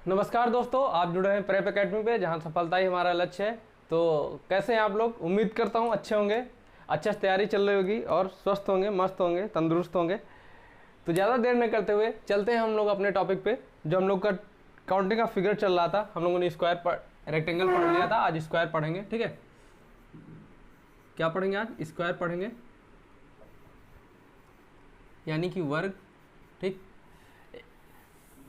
नमस्कार दोस्तों, आप जुड़े हैं प्रेप एकेडमी पे, जहां सफलता ही हमारा लक्ष्य है। तो कैसे हैं आप लोग? उम्मीद करता हूं अच्छे होंगे, अच्छे से तैयारी चल रही होगी और स्वस्थ होंगे, मस्त होंगे, तंदुरुस्त होंगे। तो ज़्यादा देर नहीं करते हुए चलते हैं हम लोग अपने टॉपिक पे। जो हम लोग का काउंटिंग का फिगर चल रहा था, हम लोगों ने स्क्वायर पर रेक्टेंगल पढ़ लिया था। आज स्क्वायर पढ़ेंगे, ठीक है। क्या पढ़ेंगे आज? स्क्वायर पढ़ेंगे, यानी कि वर्ग, ठीक।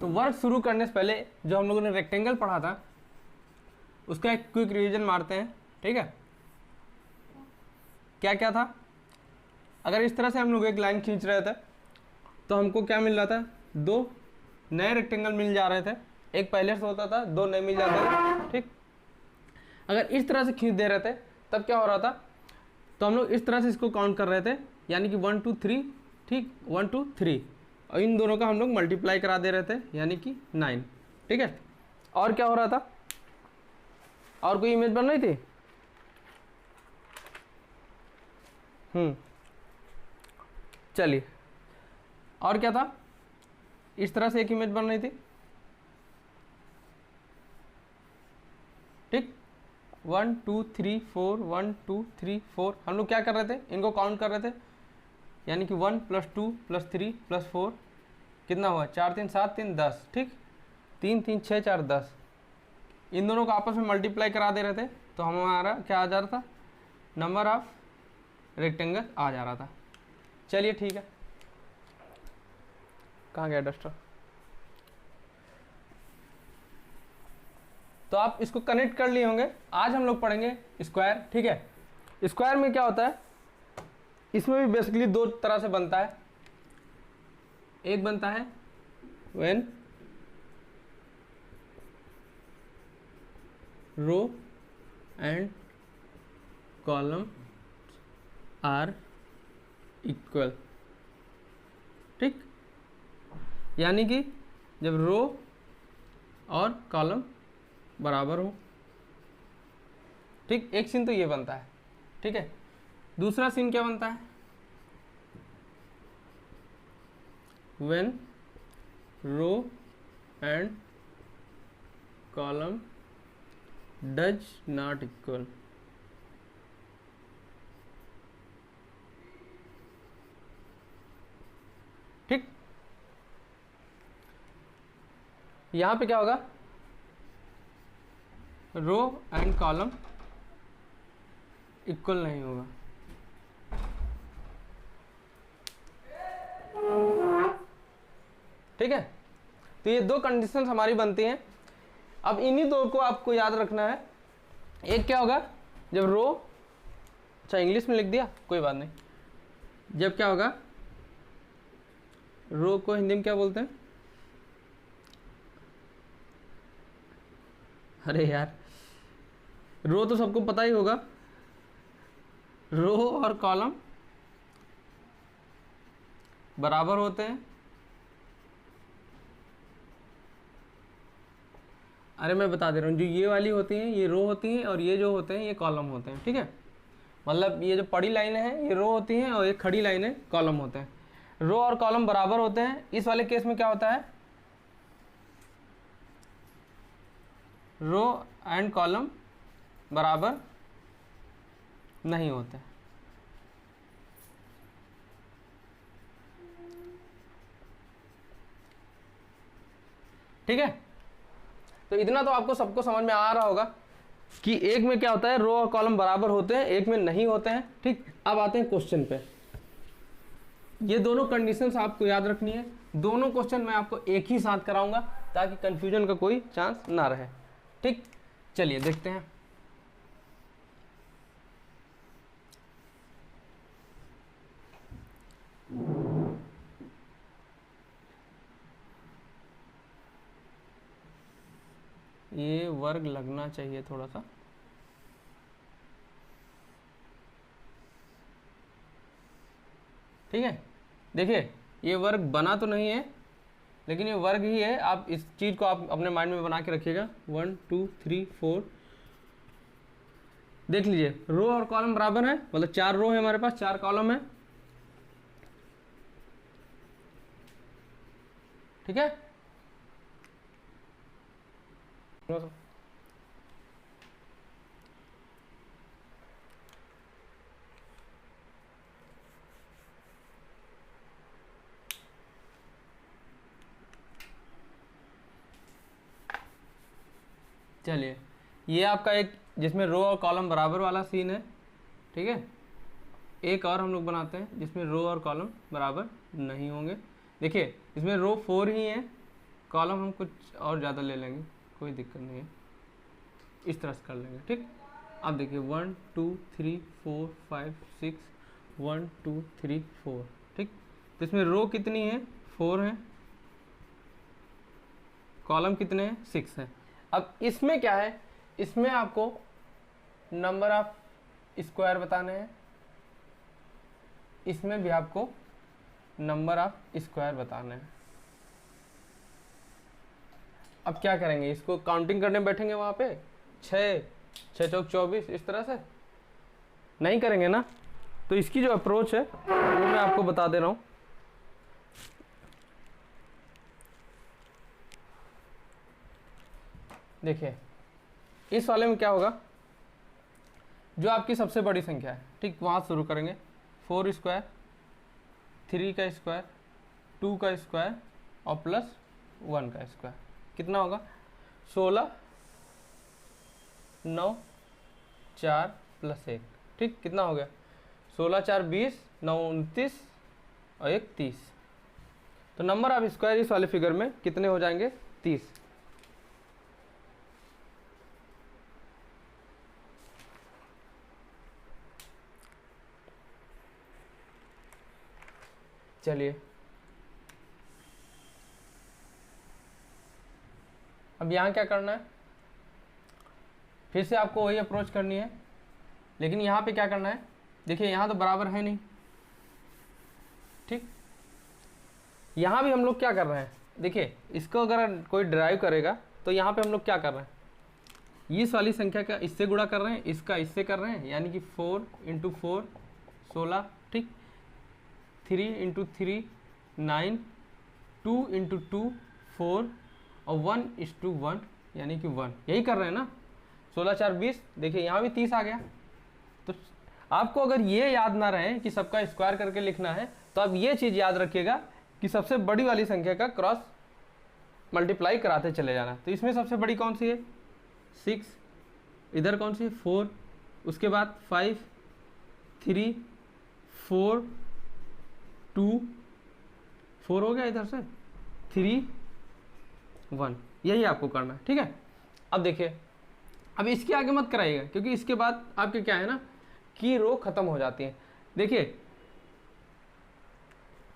तो वर्ग शुरू करने से पहले जो हम लोगों ने रेक्टेंगल पढ़ा था उसका एक क्विक रिवीजन मारते हैं, ठीक है। क्या क्या था? अगर इस तरह से हम लोग एक लाइन खींच रहे थे तो हमको क्या मिल रहा था? दो नए रेक्टेंगल मिल जा रहे थे। एक पहले से होता था, दो नए मिल जाते थे, ठीक। अगर इस तरह से खींच दे रहे थे तब क्या हो रहा था? तो हम लोग इस तरह से इसको काउंट कर रहे थे, यानी कि 1 2 3, ठीक, 1 2 3, और इन दोनों का हम लोग मल्टीप्लाई करा दे रहे थे, यानी कि 9, ठीक है। और क्या हो रहा था? और कोई इमेज बन रही थी? चलिए, और क्या था? इस तरह से एक इमेज बन रही थी, ठीक। 1 2 3 4, 1 2 3 4, हम लोग क्या कर रहे थे? इनको काउंट कर रहे थे, यानी कि 1 + 2 + 3 + 4 कितना हुआ? 4 3 7 3 10, ठीक। 3 3 6 4 10, इन दोनों को आपस में मल्टीप्लाई करा दे रहे थे तो हमारा क्या आ जा रहा था? नंबर ऑफ रेक्टेंगल आ जा रहा था। चलिए ठीक है, कहाँ गया डस्टर? तो आप इसको कनेक्ट कर लिए होंगे। आज हम लोग पढ़ेंगे स्क्वायर, ठीक है। स्क्वायर में क्या होता है? इसमें भी बेसिकली दो तरह से बनता है। एक बनता है when row and column are equal, ठीक। यानी कि जब रो और कॉलम बराबर हो, ठीक। एक सीन तो ये बनता है, ठीक है। दूसरा सीन क्या बनता है? When row and column does not equal, ठीक। यहां पे क्या होगा? रो एंड कॉलम इक्वल नहीं होगा, ठीक है। तो ये दो कंडीशंस हमारी बनती हैं। अब इन्हीं दो को आपको याद रखना है। एक क्या होगा? जब रो, अच्छा इंग्लिश में लिख दिया, कोई बात नहीं। जब क्या होगा? रो को हिंदी में क्या बोलते हैं? अरे यार, रो तो सबको पता ही होगा। रो और कॉलम बराबर होते हैं। अरे मैं बता दे रहा हूँ, जो ये वाली होती हैं ये रो होती हैं, और ये जो होते हैं ये कॉलम होते हैं, ठीक है। मतलब ये जो पड़ी लाइनें हैं ये रो होती हैं, और ये खड़ी लाइनें कॉलम होते हैं। रो और कॉलम बराबर होते हैं। इस वाले केस में क्या होता है? रो एंड कॉलम बराबर नहीं होते, ठीक है। तो इतना तो आपको सबको समझ में आ रहा होगा कि एक में क्या होता है? रो और कॉलम बराबर होते हैं, एक में नहीं होते हैं, ठीक। अब आते हैं क्वेश्चन पे। ये दोनों कंडीशंस आपको याद रखनी है। दोनों क्वेश्चन मैं आपको एक ही साथ कराऊंगा ताकि कंफ्यूजन का कोई चांस ना रहे, ठीक। चलिए देखते हैं। ये वर्ग लगना चाहिए थोड़ा सा, ठीक है। देखिए ये वर्ग बना तो नहीं है, लेकिन ये वर्ग ही है। आप इस चीज को आप अपने माइंड में बना के रखिएगा। 1 2 3 4, देख लीजिए रो और कॉलम बराबर है, मतलब 4 रो है हमारे पास, 4 कॉलम है, ठीक है। चलिए, ये आपका एक जिसमें रो और कॉलम बराबर वाला सीन है, ठीक है। एक और हम लोग बनाते हैं जिसमें रो और कॉलम बराबर नहीं होंगे। देखिए, इसमें रो 4 ही है, कॉलम हम कुछ और ज़्यादा ले लेंगे, कोई दिक्कत नहीं है, इस तरह से कर लेंगे, ठीक। अब देखिए 1 2 3 4 5 6, 1 2 3 4, ठीक। तो इसमें रो कितनी है? 4 है, कॉलम कितने हैं? 6 है। अब इसमें क्या है, इसमें आपको नंबर ऑफ स्क्वायर बताने हैं, इसमें भी आपको नंबर ऑफ स्क्वायर बताने हैं। अब क्या करेंगे, इसको काउंटिंग करने बैठेंगे वहाँ पे 6 6 चौक 24 इस तरह से नहीं करेंगे ना। तो इसकी जो अप्रोच है वो मैं आपको बता दे रहा हूँ। देखिए, इस वाले में क्या होगा, जो आपकी सबसे बड़ी संख्या है, ठीक, वहाँ शुरू करेंगे। 4 स्क्वायर, 3 का स्क्वायर, 2 का स्क्वायर और प्लस 1 का स्क्वायर, कितना होगा? 16, 9, 4 प्लस 1, ठीक, कितना हो गया? 16 4 20, 9 29 और 1 30। तो नंबर ऑफ स्क्वायर इस वाले फिगर में कितने हो जाएंगे? 30। चलिए, अब यहाँ क्या करना है, फिर से आपको वही अप्रोच करनी है, लेकिन यहाँ पे क्या करना है, देखिए यहाँ तो बराबर है नहीं, ठीक। यहाँ भी हम लोग क्या कर रहे हैं, देखिए इसको अगर कोई ड्राइव करेगा तो यहाँ पे हम लोग क्या कर रहे हैं, इस वाली संख्या का इससे गुणा कर रहे हैं, इसका इससे कर रहे हैं, यानी कि 4 × 4 16, ठीक। 3 × 3 9, 2 × 2 4 और 1:1 यानी कि 1, यही कर रहे हैं ना। 16 4 20, देखिए यहाँ भी 30 आ गया। तो आपको अगर ये याद ना रहे कि सबका स्क्वायर करके लिखना है, तो आप ये चीज़ याद रखिएगा कि सबसे बड़ी वाली संख्या का क्रॉस मल्टीप्लाई कराते चले जाना। तो इसमें सबसे बड़ी कौन सी है? 6, इधर कौन सी है? 4, उसके बाद 5 3 4 2 4 हो गया, इधर से 3 1, यही आपको करना है, ठीक है। अब देखिए, अब इसके आगे मत कराइएगा, क्योंकि इसके बाद आपके क्या है ना कि रो खत्म हो जाती है। देखिए,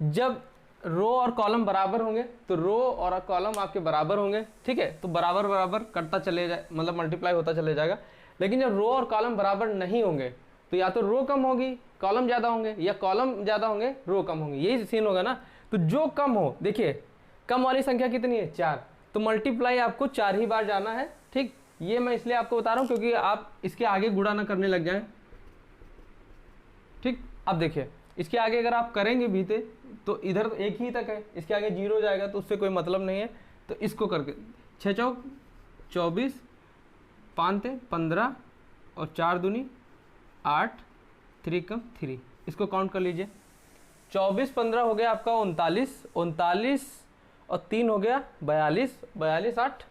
जब रो और कॉलम बराबर होंगे तो रो और कॉलम आपके बराबर होंगे, ठीक है, तो बराबर बराबर कटता चले जाए, मतलब मल्टीप्लाई होता चले जाएगा। लेकिन जब रो और कॉलम बराबर नहीं होंगे तो या तो रो कम होगी कॉलम ज़्यादा होंगे, या कॉलम ज़्यादा होंगे रो कम होंगे, यही सीन होगा ना। तो जो कम हो, देखिए कम वाली संख्या कितनी है? 4, तो मल्टीप्लाई आपको 4 ही बार जाना है, ठीक। ये मैं इसलिए आपको बता रहा हूँ क्योंकि आप इसके आगे गुणा ना करने लग जाएं, ठीक। अब देखिए, इसके आगे अगर आप करेंगे भी थे तो इधर तो एक ही तक है, इसके आगे 0 जाएगा तो उससे कोई मतलब नहीं है। तो इसको करके 6 चौक 24, 5 15 और 4 दूनी 8, 3 कम 3, इसको काउंट कर लीजिए। 24 15 हो गया आपका 39, 39 और 3 हो गया 42, 42 8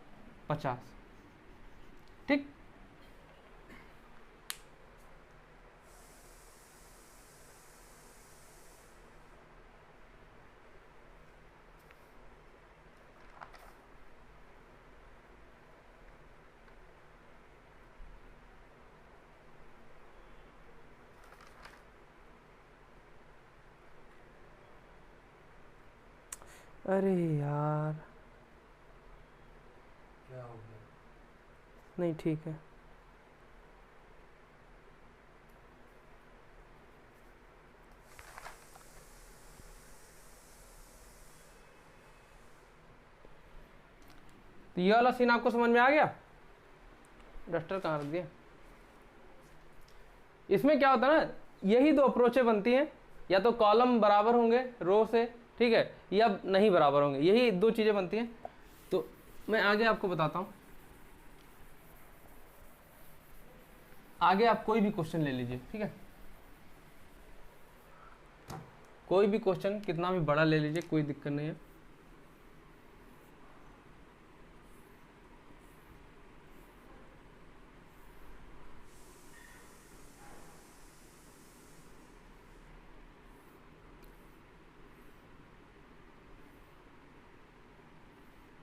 50, ठीक। अरे यार, क्या हो गया? नहीं ठीक है। तो ये वाला सीन आपको समझ में आ गया? डस्टर कहाँ रख दिया? इसमें क्या होता है ना, यही दो अप्रोचें बनती हैं, या तो कॉलम बराबर होंगे रो से, ठीक है, या नहीं बराबर होंगे, यही दो चीज़ें बनती हैं। तो मैं आगे आपको बताता हूँ। आगे आप कोई भी क्वेश्चन ले लीजिए, ठीक है, कोई भी क्वेश्चन कितना भी बड़ा ले लीजिए, कोई दिक्कत नहीं है।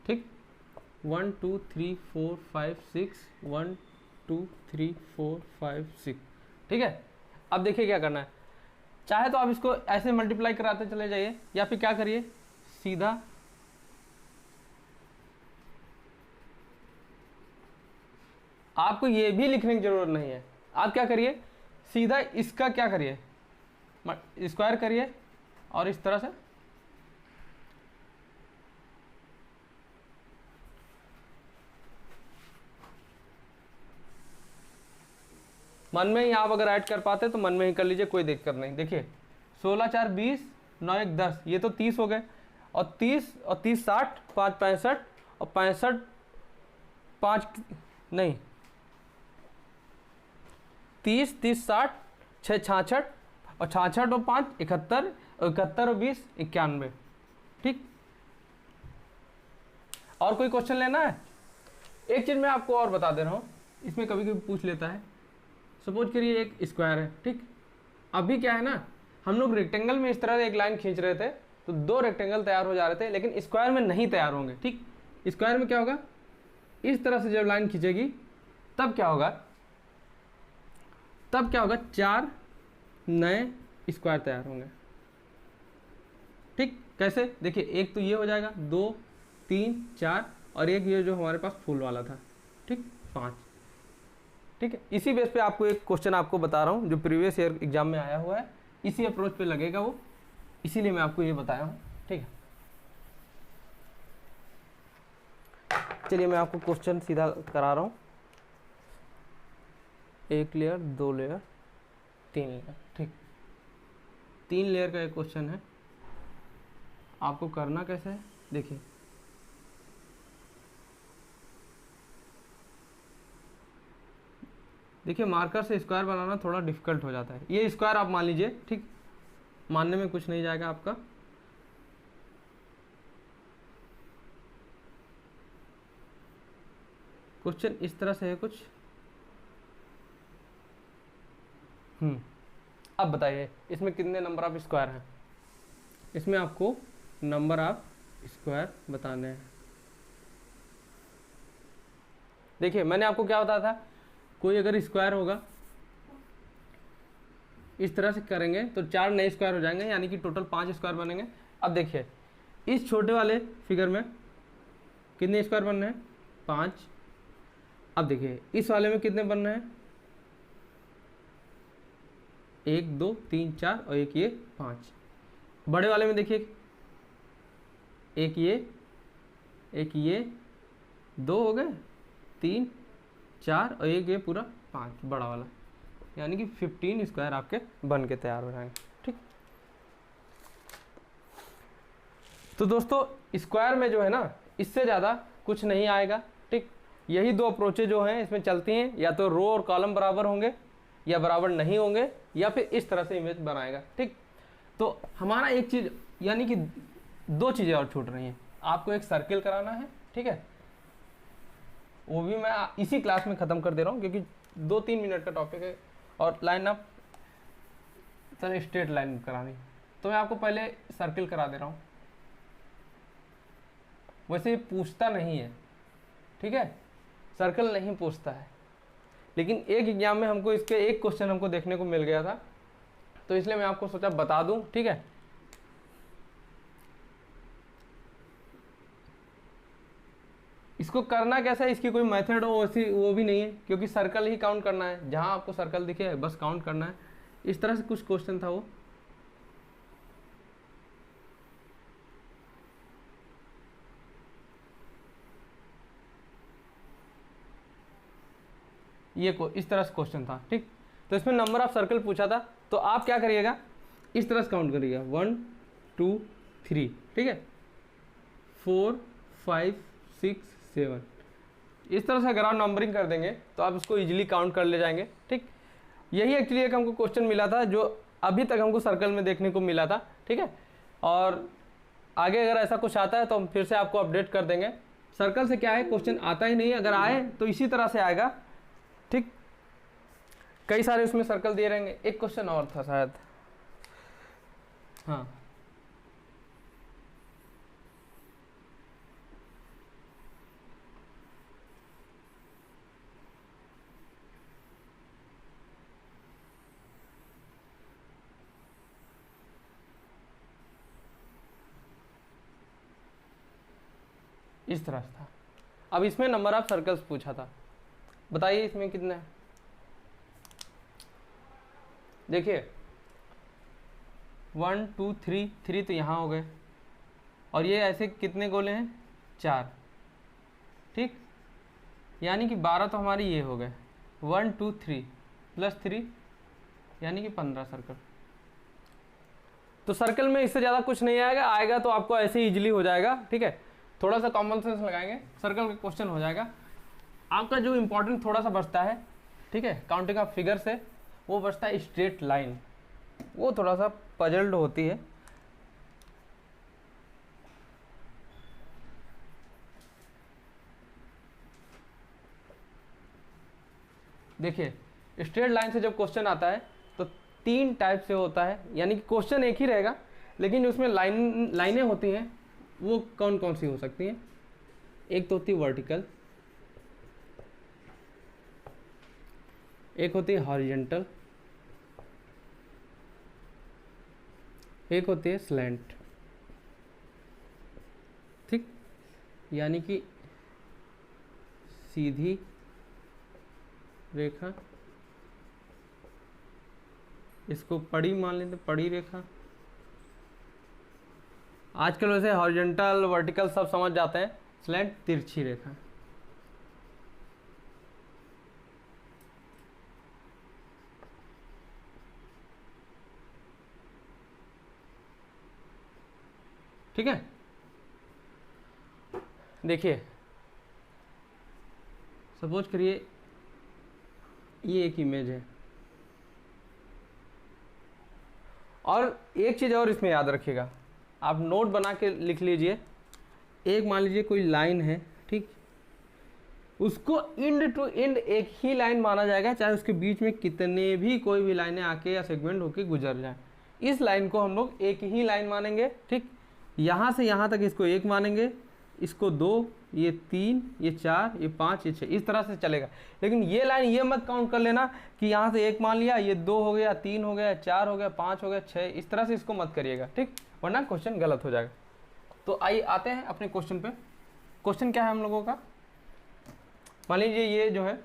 ठीक, 1 2 3 4 5 6, 1 2 3 4 5 6, ठीक है। अब देखिए क्या करना है, चाहे तो आप इसको ऐसे मल्टीप्लाई कराते चले जाइए, या फिर क्या करिए, सीधा आपको ये भी लिखने की जरूरत नहीं है, आप क्या करिए, सीधा इसका क्या करिए, स्क्वायर करिए और इस तरह से मन में ही आप अगर ऐड कर पाते तो मन में ही कर लीजिए, कोई दिक्कत नहीं। देखिए 16 4 20, 9 1 10, ये तो 30 हो गए, और 30 और 30 60, 5 65, और 65 5 नहीं 30 30 60, 6 66, और 66 और 5 71, 71 और 20 91, ठीक। और कोई क्वेश्चन लेना है? एक चीज़ मैं आपको और बता दे रहा हूँ, इसमें कभी कभी पूछ लेता है, सपोज करिए एक स्क्वायर है, ठीक। अभी क्या है ना, हम लोग रेक्टेंगल में इस तरह से एक लाइन खींच रहे थे, तो 2 रेक्टेंगल तैयार हो जा रहे थे, लेकिन स्क्वायर में नहीं तैयार होंगे, ठीक। स्क्वायर में क्या होगा, इस तरह से जब लाइन खींचेगी तब क्या होगा, 4 नए स्क्वायर तैयार होंगे, ठीक। कैसे, देखिए एक तो ये हो जाएगा, 2 3 4, और एक ये जो हमारे पास फुल वाला था, ठीक, 5, ठीक है। इसी बेस पे आपको एक क्वेश्चन आपको बता रहा हूँ जो प्रीवियस ईयर एग्जाम में आया हुआ है, इसी अप्रोच पे लगेगा वो, इसीलिए मैं आपको ये बताया हूँ, ठीक है। चलिए मैं आपको क्वेश्चन सीधा करा रहा हूँ, 1 लेयर 2 लेयर 3 लेयर, ठीक। 3 लेयर का एक क्वेश्चन है, आपको करना कैसे है, देखिए मार्कर से स्क्वायर बनाना थोड़ा डिफिकल्ट हो जाता है, ये स्क्वायर आप मान लीजिए, ठीक, मानने में कुछ नहीं जाएगा आपका। क्वेश्चन इस तरह से है कुछ, अब बताइए इसमें कितने नंबर ऑफ स्क्वायर हैं, इसमें आपको नंबर ऑफ स्क्वायर बताने हैं। देखिए मैंने आपको क्या बताया था, कोई अगर स्क्वायर होगा इस तरह से करेंगे तो 4 नए स्क्वायर हो जाएंगे, यानी कि टोटल 5 स्क्वायर बनेंगे। अब देखिए इस छोटे वाले फिगर में कितने स्क्वायर बनने हैं, 5। अब देखिए इस वाले में कितने बनने हैं, 1 2 3 4, और एक ये 5। बड़े वाले में देखिए एक ये 2 हो गए, 3 4, और एक ये पूरा 5 बड़ा वाला, यानी कि 15 स्क्वायर आपके बन के तैयार हो जाएंगे, ठीक। तो दोस्तों स्क्वायर में जो है ना, इससे ज़्यादा कुछ नहीं आएगा, ठीक। यही 2 अप्रोचेज जो हैं इसमें चलती हैं, या तो रो और कॉलम बराबर होंगे या बराबर नहीं होंगे, या फिर इस तरह से इमेज बनाएगा, ठीक। तो हमारा एक चीज़, यानी कि 2 चीज़ें और छूट रही हैं, आपको एक सर्किल कराना है, ठीक है, वो भी मैं इसी क्लास में ख़त्म कर दे रहा हूँ, क्योंकि 2-3 मिनट का टॉपिक है, और line up sir straight line करानी, तो मैं आपको पहले सर्किल करा दे रहा हूँ। वैसे ये पूछता नहीं है, ठीक है, सर्कल नहीं पूछता है, लेकिन एक एग्जाम में हमको इसके एक क्वेश्चन हमको देखने को मिल गया था, तो इसलिए मैं आपको सोचा बता दूं, ठीक है। इसको करना कैसा है, इसकी कोई मेथड हो वैसी वो भी नहीं है, क्योंकि सर्कल ही काउंट करना है, जहां आपको सर्कल दिखे बस काउंट करना है। इस तरह से कुछ क्वेश्चन था वो, ये इस तरह से क्वेश्चन था, ठीक। तो इसमें नंबर ऑफ सर्कल पूछा था, तो आप क्या करिएगा, इस तरह से काउंट करिएगा, 1 2 3, ठीक है, 4 5 6 7, इस तरह से अगर आप नंबरिंग कर देंगे तो आप इसको इजीली काउंट कर ले जाएंगे। ठीक, यही एक्चुअली एक हमको क्वेश्चन मिला था जो अभी तक हमको सर्कल में देखने को मिला था। ठीक है, और आगे अगर ऐसा कुछ आता है तो हम फिर से आपको अपडेट कर देंगे। सर्कल से क्या है, क्वेश्चन आता ही नहीं, अगर आए तो इसी तरह से आएगा। ठीक, कई सारे उसमें सर्कल दिए रहेंगे। एक क्वेश्चन और था शायद, हाँ इस तरह से था। अब इसमें नंबर ऑफ सर्कल्स पूछा था, बताइए इसमें कितने हैं। देखिए 1 2 3, 3 तो यहाँ हो गए, और ये ऐसे कितने गोले हैं, 4। ठीक, यानी कि 12 तो हमारी ये हो गए, 1 2 3 प्लस 3 यानी कि 15 सर्कल। तो सर्कल में इससे ज़्यादा कुछ नहीं आएगा, आएगा तो आपको ऐसे इजीली हो जाएगा। ठीक है, थोड़ा सा कॉमन सेंस लगाएंगे, सर्कल का क्वेश्चन हो जाएगा। आपका जो इंपॉर्टेंट थोड़ा सा बचता है, ठीक है, काउंटिंग ऑफ फिगर से, वो बचता है स्ट्रेट लाइन। वो थोड़ा सा पजल्ड होती है। देखिए स्ट्रेट लाइन से जब क्वेश्चन आता है तो 3 टाइप से होता है, यानी कि क्वेश्चन एक ही रहेगा लेकिन उसमें लाइनें होती हैं। वो कौन कौन सी हो सकती हैं, एक तो होती है वर्टिकल, एक होती है हॉरिजॉन्टल, एक होती है स्लैंट। ठीक, यानी कि सीधी रेखा, इसको पड़ी मान लेते, पड़ी रेखा। आजकल वैसे हॉरिजॉन्टल वर्टिकल सब समझ जाते हैं, स्लैंट तिरछी रेखा। ठीक है, देखिए सपोज करिए ये एक इमेज है, और एक चीज़ और इसमें याद रखिएगा, आप नोट बना के लिख लीजिए। एक मान लीजिए कोई लाइन है, ठीक, उसको एंड टू एंड एक ही लाइन माना जाएगा, चाहे उसके बीच में कितने भी कोई भी लाइनें आके या सेगमेंट होके गुजर जाए। इस लाइन को हम लोग एक ही लाइन मानेंगे। ठीक, यहाँ से यहाँ तक इसको 1 मानेंगे, इसको 2, ये 3, ये 4, ये 5, ये 6, इस तरह से चलेगा। लेकिन ये लाइन ये मत काउंट कर लेना कि यहाँ से 1 मान लिया, ये 2 हो गया, 3 हो गया, 4 हो गया, 5 हो गया, 6, इस तरह से इसको मत करिएगा। ठीक, वरना क्वेश्चन गलत हो जाएगा। तो आइए आते हैं अपने क्वेश्चन पे। क्वेश्चन क्या है हम लोगों का, मान लीजिए ये जो है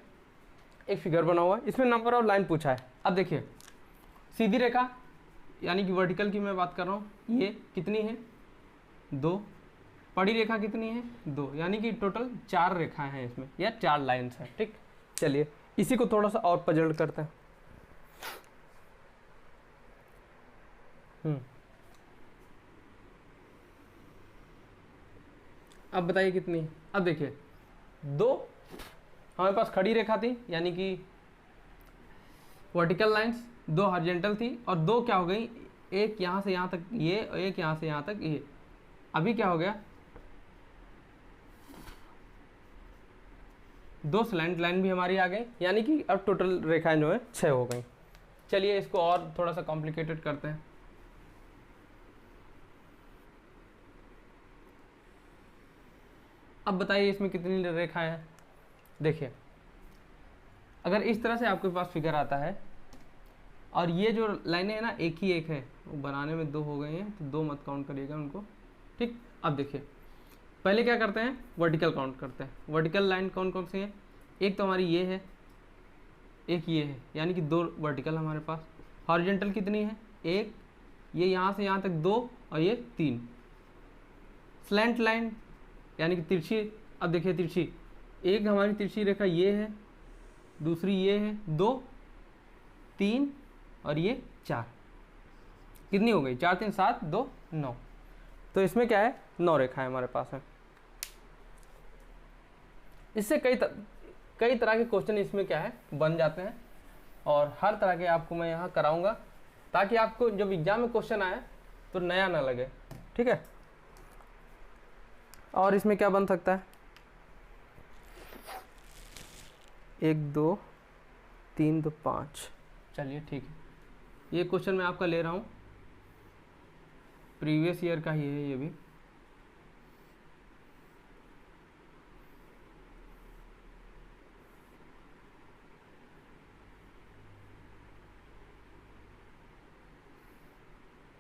एक फिगर बना हुआ है, इसमें नंबर ऑफ लाइन पूछा है। अब देखिए सीधी रेखा यानी कि वर्टिकल की मैं बात कर रहा हूँ, ये कितनी है, 2। पड़ी रेखा कितनी है, 2, यानी कि टोटल 4 रेखाएं हैं इसमें, या 4 लाइन्स हैं। ठीक, चलिए इसी को थोड़ा सा और पजल करते हैं। अब बताइए कितनी है। अब देखिए 2 हमारे पास खड़ी रेखा थी, यानी कि वर्टिकल लाइंस, 2 हॉरिजॉन्टल थी, और 2 क्या हो गई, एक यहाँ से यहाँ तक ये, और एक यहाँ से यहाँ तक ये। अभी क्या हो गया, 2 स्लैंट लाइन भी हमारी आ गई, यानी कि अब टोटल रेखाएं जो है 6 हो गई। चलिए इसको और थोड़ा सा कॉम्प्लिकेटेड करते हैं। अब बताइए इसमें कितनी रेखाएं हैं। देखिए अगर इस तरह से आपके पास फिगर आता है, और ये जो लाइनें हैं ना एक ही एक है, वो बनाने में 2 हो गई हैं, तो 2 मत काउंट करिएगा उनको। ठीक, अब देखिए पहले क्या करते हैं, वर्टिकल काउंट करते हैं। वर्टिकल लाइन कौन कौन सी हैं, एक तो हमारी ये है, एक ये है, यानी कि 2 वर्टिकल हमारे पास। हॉरिजॉन्टल कितनी है, 1, ये यहाँ से यहाँ तक 2, और ये 3। स्लैंट लाइन यानी कि तिरछी, अब देखिए तिरछी, एक हमारी तिरछी रेखा ये है, दूसरी ये है, 2, 3 और ये 4। कितनी हो गई, 4 3 7 2 9। तो इसमें क्या है, 9 रेखाएं हमारे पास है। इससे कई तरह के क्वेश्चन इसमें क्या है बन जाते हैं, और हर तरह के आपको मैं यहाँ कराऊंगा, ताकि आपको जब एग्जाम में क्वेश्चन आए तो नया ना लगे। ठीक है, और इसमें क्या बन सकता है, 1 2 3 2 5। चलिए ठीक है, ये क्वेश्चन मैं आपका ले रहा हूँ, प्रीवियस ईयर का ही है ये भी।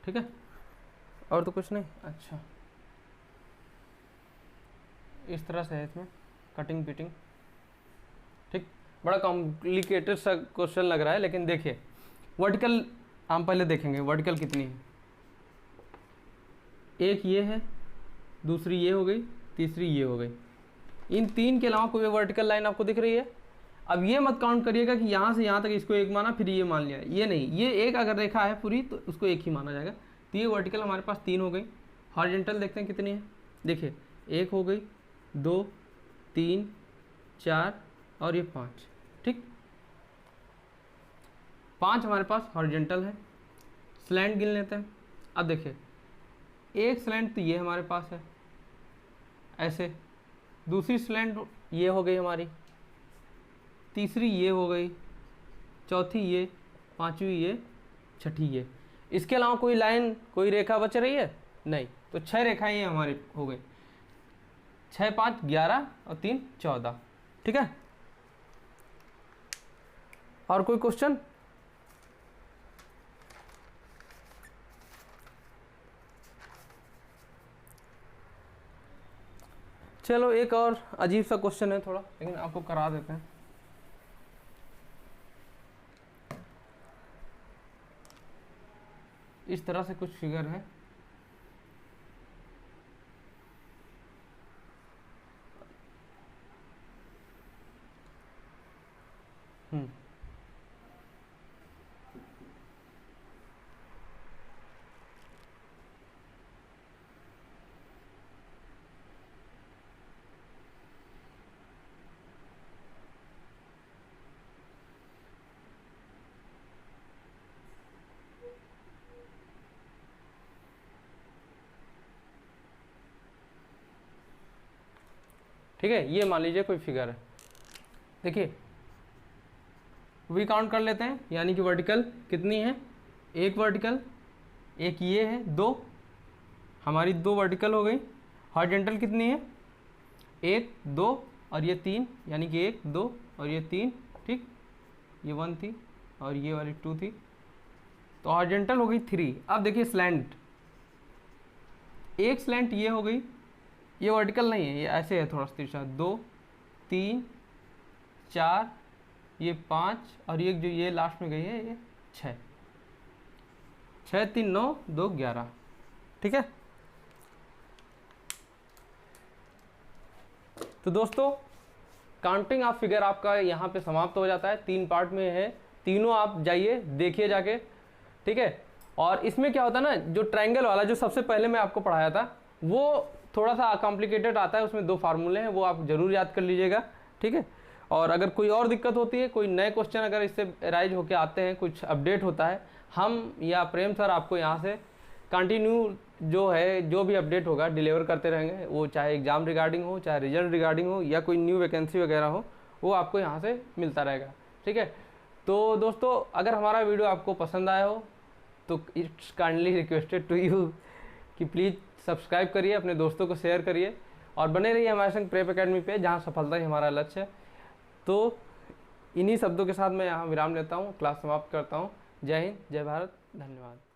ठीक है, और तो कुछ नहीं। अच्छा, इस तरह से है इसमें कटिंग पिटिंग। ठीक, बड़ा कॉम्प्लिकेटेड सा क्वेश्चन लग रहा है, लेकिन देखिए वर्टिकल हम पहले देखेंगे वर्टिकल कितनी है। एक ये है, दूसरी ये हो गई, तीसरी ये हो गई। इन तीन के अलावा कोई वर्टिकल लाइन आपको दिख रही है? अब ये मत काउंट करिएगा कि यहाँ से यहाँ तक इसको एक माना फिर ये मान लिया, ये नहीं, ये एक अगर रेखा है पूरी तो उसको एक ही माना जाएगा। तो ये वर्टिकल हमारे पास 3 हो गई। हॉरिजॉन्टल देखते हैं कितनी है, देखिए 1 हो गई, 2 3 4 और ये 5। ठीक, 5 हमारे पास हॉरिजॉन्टल है। स्लैंट गिन लेते हैं। अब देखिए एक स्लैंट तो ये हमारे पास है ऐसे, दूसरी स्लैंट ये हो गई हमारी, तीसरी ये हो गई, चौथी ये, पांचवी ये, छठी ये। इसके अलावा कोई लाइन कोई रेखा बच रही है? नहीं। तो 6 रेखाएं ये हमारी हो गई, 6 5 11 और 3 14। ठीक है, और कोई क्वेश्चन? चलो एक और अजीब सा क्वेश्चन है थोड़ा, लेकिन आपको करा देते हैं। इस तरह से कुछ फिगर है, ठीक है, ये मान लीजिए कोई फिगर है। देखिए वी काउंट कर लेते हैं, यानी कि वर्टिकल कितनी है, एक वर्टिकल, एक ये है, 2 हमारी 2 वर्टिकल हो गई। हॉरिजॉन्टल कितनी है, 1 2 और ये 3, यानी कि 1 2 और ये 3। ठीक, ये 1 थी और ये वाली 2 थी, तो हॉरिजॉन्टल हो गई 3। अब देखिए स्लैंट, एक स्लैंट ये हो गई, ये वर्टिकल नहीं है, ये ऐसे है थोड़ा सा तिरछा, 2 3 4 ये 5 और ये जो ये लास्ट में गई है ये 6, 6 3 9 2 11। ठीक है, तो दोस्तों काउंटिंग ऑफ फिगर आपका यहाँ पे समाप्त हो जाता है। 3 पार्ट में है, तीनों आप जाइए देखिए जाके। ठीक है, और इसमें क्या होता है ना, जो ट्रायंगल वाला जो सबसे पहले मैं आपको पढ़ाया था वो थोड़ा सा कॉम्प्लिकेटेड आता है, उसमें 2 फार्मूले हैं, वो आप ज़रूर याद कर लीजिएगा। ठीक है, और अगर कोई और दिक्कत होती है, कोई नए क्वेश्चन अगर इससे राइज होके आते हैं, कुछ अपडेट होता है, हम या प्रेम सर आपको यहाँ से कंटिन्यू जो है जो भी अपडेट होगा डिलीवर करते रहेंगे। वो चाहे एग्ज़ाम रिगार्डिंग हो, चाहे रिजल्ट रिगार्डिंग हो, या कोई न्यू वैकेंसी वगैरह हो, वो आपको यहाँ से मिलता रहेगा। ठीक है, तो दोस्तों अगर हमारा वीडियो आपको पसंद आया हो तो it's kindly requested to you कि प्लीज़ सब्सक्राइब करिए, अपने दोस्तों को शेयर करिए और बने रहिए हमारे संग प्रेप एकेडमी पे, जहाँ सफलता ही हमारा लक्ष्य है। तो इन्हीं शब्दों के साथ मैं यहाँ विराम लेता हूँ, क्लास समाप्त करता हूँ। जय हिंद, जय भारत, धन्यवाद।